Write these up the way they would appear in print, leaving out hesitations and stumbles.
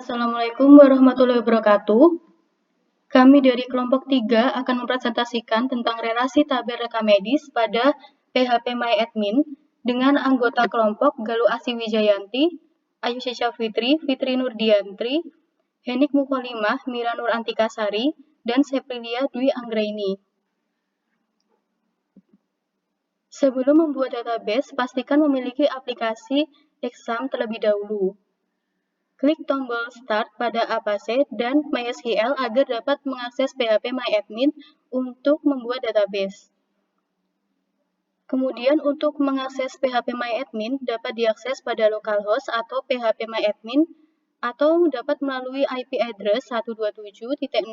Assalamualaikum warahmatullahi wabarakatuh. Kami dari kelompok 3 akan mempresentasikan tentang relasi tabel rekam medis pada PHP MyAdmin dengan anggota kelompok Galuh Asih Wijayanti, Ayu Sisha Fitri, Fitri Nurdiantri, Henik Mukholimah, Mira Nur Antikasari, dan Seprilia Dwi Anggraini. Sebelum membuat database, pastikan memiliki aplikasi exam terlebih dahulu. Klik tombol Start pada Apache dan MySQL agar dapat mengakses PHP MyAdmin untuk membuat database. Kemudian untuk mengakses PHP MyAdmin dapat diakses pada localhost atau PHP MyAdmin atau dapat melalui IP address 127.0.0.1.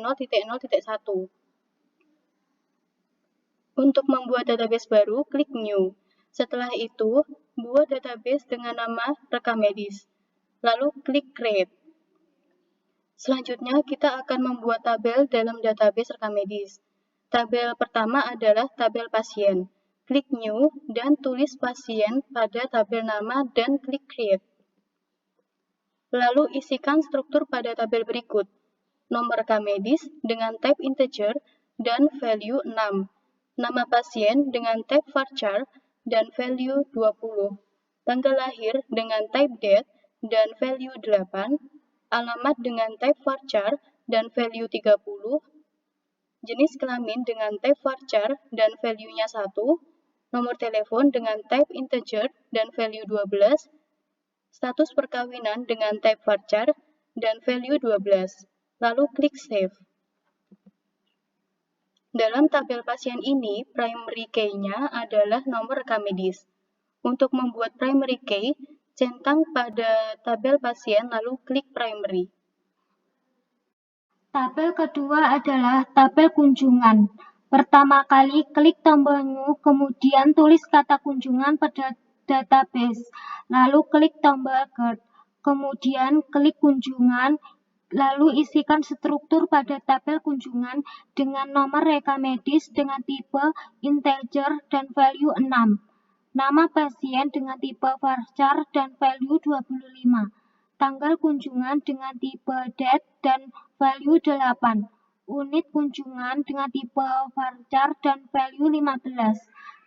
Untuk membuat database baru, klik New. Setelah itu, buat database dengan nama rekam medis. Lalu klik Create. Selanjutnya, kita akan membuat tabel dalam database rekam medis. Tabel pertama adalah tabel pasien. Klik New dan tulis pasien pada tabel nama dan klik Create. Lalu isikan struktur pada tabel berikut. Nomor rekam medis dengan tab integer dan value 6. Nama pasien dengan tab varchar dan value 20. Tanggal lahir dengan type date dan value 8. Alamat dengan type varchar dan value 30. Jenis kelamin dengan type varchar dan value-nya 1. Nomor telepon dengan type integer dan value 12. Status perkawinan dengan type varchar dan value 12. Lalu klik Save. Dalam tabel pasien ini, primary key-nya adalah nomor rekam medis. Untuk membuat primary key, centang pada tabel pasien lalu klik primary. Tabel kedua adalah tabel kunjungan. Pertama kali klik tombol New, kemudian tulis kata kunjungan pada database, lalu klik tombol Get, kemudian klik kunjungan, lalu isikan struktur pada tabel kunjungan dengan nomor rekam medis dengan tipe integer dan value 6. Nama pasien dengan tipe varchar dan value 25. Tanggal kunjungan dengan tipe date dan value 8. Unit kunjungan dengan tipe varchar dan value 15.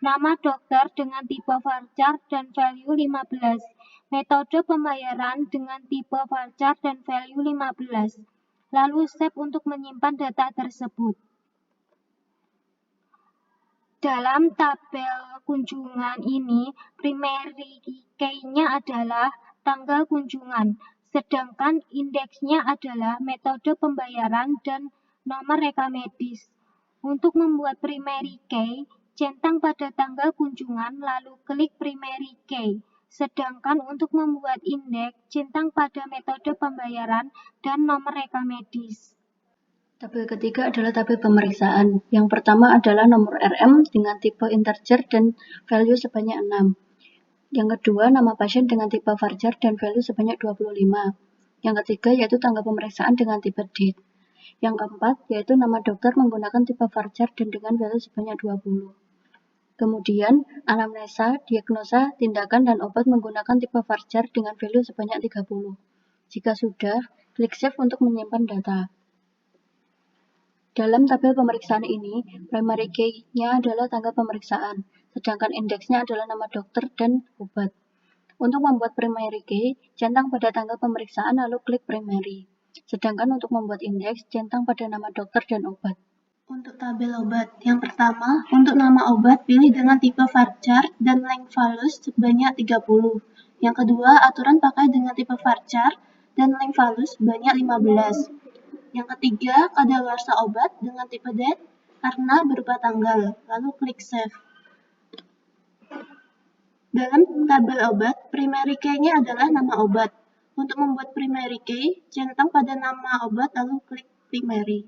Nama dokter dengan tipe varchar dan value 15. Metode pembayaran dengan tipe varchar dan value 15. Lalu save untuk menyimpan data tersebut. Dalam tabel kunjungan ini, primary key-nya adalah tanggal kunjungan, sedangkan indeksnya adalah metode pembayaran dan nomor rekam medis. Untuk membuat primary key, centang pada tanggal kunjungan lalu klik primary key. Sedangkan untuk membuat indeks, centang pada metode pembayaran dan nomor rekam medis. Tabel ketiga adalah tabel pemeriksaan. Yang pertama adalah nomor RM dengan tipe integer dan value sebanyak 6. Yang kedua, nama pasien dengan tipe varchar dan value sebanyak 25. Yang ketiga yaitu tanggal pemeriksaan dengan tipe date. Yang keempat yaitu nama dokter menggunakan tipe varchar dan dengan value sebanyak 20. Kemudian, anamnesa, diagnosa, tindakan, dan obat menggunakan tipe varchar dengan value sebanyak 30. Jika sudah, klik Save untuk menyimpan data. Dalam tabel pemeriksaan ini, primary key-nya adalah tanggal pemeriksaan, sedangkan indeksnya adalah nama dokter dan obat. Untuk membuat primary key, centang pada tanggal pemeriksaan lalu klik primary. Sedangkan untuk membuat indeks, centang pada nama dokter dan obat. Untuk tabel obat, yang pertama, untuk nama obat pilih dengan tipe varchar dan length values sebanyak 30. Yang kedua, aturan pakai dengan tipe varchar dan length values sebanyak 15. Yang ketiga, kadaluarsa obat dengan tipe date karena berupa tanggal, lalu klik Save. Dalam tabel obat, primary key-nya adalah nama obat. Untuk membuat primary key, centang pada nama obat lalu klik primary.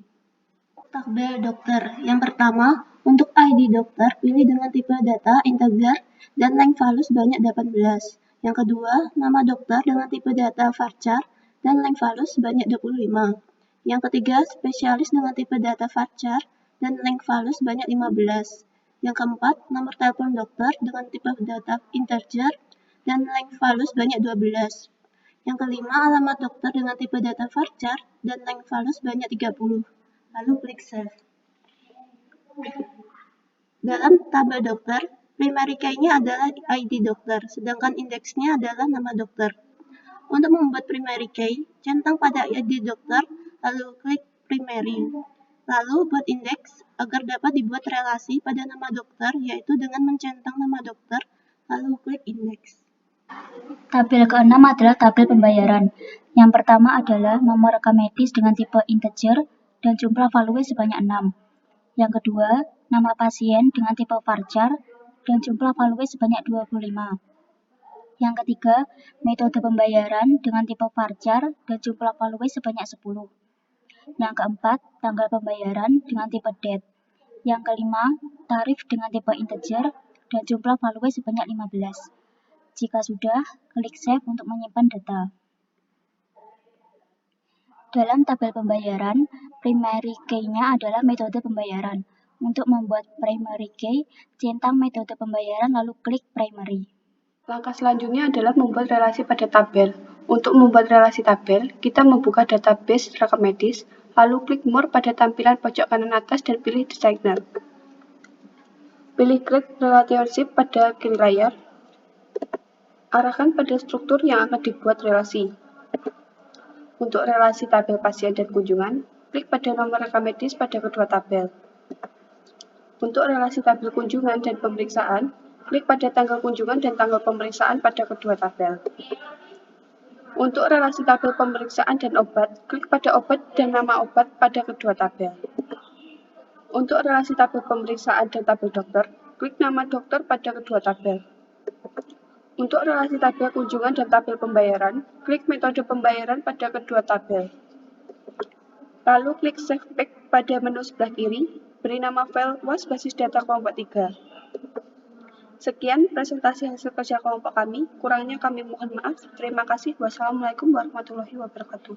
Tabel dokter. Yang pertama, untuk ID dokter, pilih dengan tipe data integer dan length values sebanyak 18. Yang kedua, nama dokter dengan tipe data varchar dan length values sebanyak 25. Yang ketiga, spesialis dengan tipe data varchar dan length values sebanyak 15. Yang keempat, nomor telepon dokter dengan tipe data integer dan length values sebanyak 12. Yang kelima, alamat dokter dengan tipe data varchar dan length value sebanyak 30. Lalu klik save. Dalam tabel dokter, primary key-nya adalah ID dokter, sedangkan indeksnya adalah nama dokter. Untuk membuat primary key, centang pada ID dokter, lalu klik primary. Lalu buat indeks agar dapat dibuat relasi pada nama dokter, yaitu dengan mencentang nama dokter, lalu klik indeks. Tabel ke-6 adalah tabel pembayaran. Yang pertama adalah nomor rekam medis dengan tipe integer dan jumlah value sebanyak 6. Yang kedua, nama pasien dengan tipe varchar dan jumlah value sebanyak 25. Yang ketiga, metode pembayaran dengan tipe varchar dan jumlah value sebanyak 10. Yang keempat, tanggal pembayaran dengan tipe date. Yang kelima, tarif dengan tipe integer dan jumlah value sebanyak 15. Jika sudah, klik save untuk menyimpan data. Dalam tabel pembayaran, primary key-nya adalah metode pembayaran. Untuk membuat primary key, centang metode pembayaran lalu klik primary. Langkah selanjutnya adalah membuat relasi pada tabel. Untuk membuat relasi tabel, kita membuka database rekam medis, lalu klik More pada tampilan pojok kanan atas dan pilih Designer. Pilih Create Relationship pada kiri layar. Arahkan pada struktur yang akan dibuat relasi. Untuk relasi tabel pasien dan kunjungan, klik pada nomor rekam medis pada kedua tabel. Untuk relasi tabel kunjungan dan pemeriksaan, klik pada tanggal kunjungan dan tanggal pemeriksaan pada kedua tabel. Untuk relasi tabel pemeriksaan dan obat, klik pada obat dan nama obat pada kedua tabel. Untuk relasi tabel pemeriksaan dan tabel dokter, klik nama dokter pada kedua tabel. Untuk relasi tabel kunjungan dan tabel pembayaran, klik metode pembayaran pada kedua tabel. Lalu klik Save Back pada menu sebelah kiri, beri nama file UAS basis data kelompok 3. Sekian presentasi hasil kerja kelompok kami, kurangnya kami mohon maaf. Terima kasih. Wassalamualaikum warahmatullahi wabarakatuh.